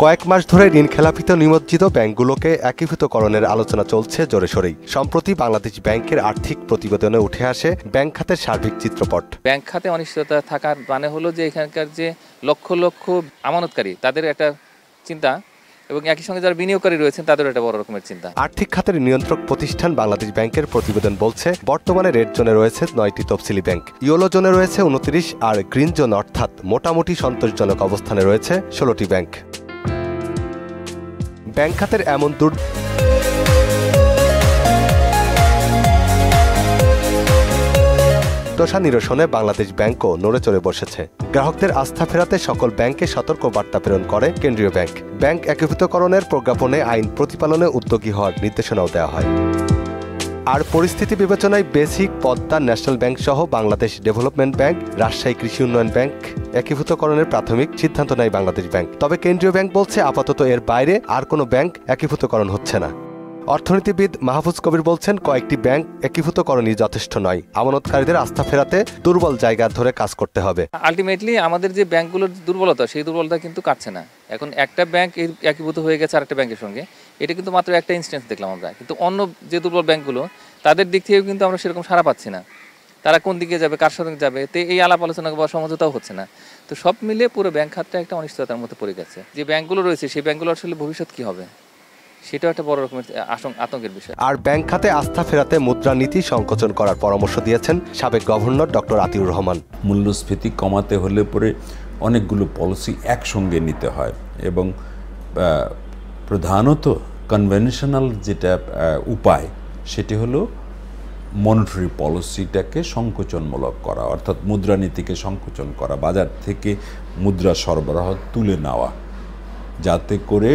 কয়েক মাস ধরে ঋণ খেলাপিতে নিমজ্জিত ব্যাংকগুলোকে একীভূতকরণের আলোচনা চলছে জোরেশোরেই। সম্প্রতি বাংলাদেশ ব্যাংকের আর্থিক প্রতিবেদনে উঠে আসে ব্যাংক খাতের সার্বিক চিত্রপট। ব্যাংক খাতে অনিশ্চয়তা থাকার মানে হলো যে এখানকার যে লক্ষ লক্ষ আমানতকারী তাদের একটা চিন্তা এবং একই সঙ্গে যারা বিনিয়োগকারী রয়েছেন তাদেরও একটা বড় রকমের চিন্তা। আর্থিক খাতের নিয়ন্ত্রক প্রতিষ্ঠান বাংলাদেশ ব্যাংকের প্রতিবেদন বলছে, বর্তমানে রেড জোনে রয়েছে 9টি তফসিলি ব্যাংক, ইয়েলো জোনে রয়েছে 29 আর গ্রিন জোন অর্থাৎ মোটামুটি সন্তোষজনক অবস্থানে রয়েছে 16টি ব্যাংক। ব্যাংক খাতের এমন দুর্দশা নিরসনে বাংলাদেশ ব্যাংকও নড়ে চড়ে বসেছে। গ্রাহকদের আস্থা ফেরাতে সকল ব্যাংকে সতর্ক বার্তা প্রেরণ করে কেন্দ্রীয় ব্যাংক। ব্যাংক একীভূতকরণের প্রজ্ঞাপনে আইন প্রতিপালনে উদ্যোগী হওয়ার নির্দেশনাও দেওয়া হয়। আর পরিস্থিতি বিবেচনায় বেসিক, পদ্মা, ন্যাশনাল ব্যাংক সহ বাংলাদেশ ডেভেলপমেন্ট ব্যাংক, রাজশাহী কৃষি উন্নয়ন ব্যাংক একীভূতকরণের প্রাথমিক সিদ্ধান্ত নেয় বাংলাদেশ ব্যাংক। তবে কেন্দ্রীয় ব্যাংক বলছে আপাতত এর বাইরে আর কোনো ব্যাংক একীভূতকরণ হচ্ছে না। অর্থনীতিবিদ মাহফুজ কবির বলছেন, কয়েকটি ব্যাংক একীভূতকরণই যথেষ্ট নয়, আমানতকারীদের আস্থা ফেরাতে দুর্বল জায়গা ধরে কাজ করতে হবে। আলটিমেটলি আমাদের যে ব্যাংকগুলোর দুর্বলতা, সেই দুর্বলতা কিন্তু কাটছে না। এখন একটা ব্যাংক একীভূত হয়ে গেছে আরেকটা ব্যাংকের সঙ্গে, এটা কিন্তু মাত্র একটা ইনস্ট্যান্স দেখলাম আমরা, কিন্তু অন্য যে দুর্বল ব্যাংকগুলো তাদের দিক থেকেও কিন্তু আমরা সেরকম সাড়া পাচ্ছি না। তারা কোন দিকে যাবে, কার সঙ্গে যাবে, তো এই আলাপ আলোচনা বা সমঝোতাও হচ্ছে না। তো সব মিলিয়ে পুরো ব্যাংক খাতটা একটা অনিশ্চয়তার মধ্যে পড়ে গেছে। যে ব্যাংকগুলো রয়েছে সেই ব্যাংকগুলো আসলে ভবিষ্যৎ কি হবে সেটাও একটা বড় রকমের আতঙ্কের বিষয়। আর ব্যাংক খাতে আস্থা ফেরাতে মুদ্রানীতি সংকোচন করার পরামর্শ দিয়েছেন সাবেক গভর্নর ডক্টর আতিউর রহমান। মূল্যস্ফীতি কমাতে হলে পরে অনেকগুলো পলিসি একসঙ্গে নিতে হয় এবং প্রধানত কনভেনশনাল যেটা উপায় সেটি হলো মনিটারি পলিসিটাকে সংকোচনমূলক করা, অর্থাৎ মুদ্রানীতিকে সংকোচন করা, বাজার থেকে মুদ্রা সরবরাহ তুলে নেওয়া, যাতে করে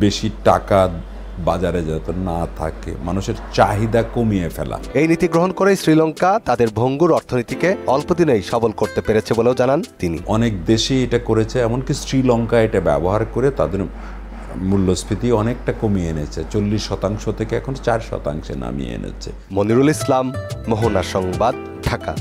বেশি টাকা বাজারে যাতে না থাকে, মানুষের চাহিদা কমিয়ে ফেলা। এই নীতি গ্রহণ করে শ্রীলঙ্কা তাদের ভঙ্গুর অর্থনীতিকে অল্প দিনেই সবল করতে পেরেছে বলেও জানান তিনি। অনেক দেশই এটা করেছে, এমনকি শ্রীলঙ্কা এটা ব্যবহার করে তাদের মূল্যস্ফীতি অনেকটা কমিয়ে এনেছে, 40% থেকে এখন 4% নামিয়ে এনেছে। মনিরুল ইসলাম, মোহনা সংবাদ, ঢাকা।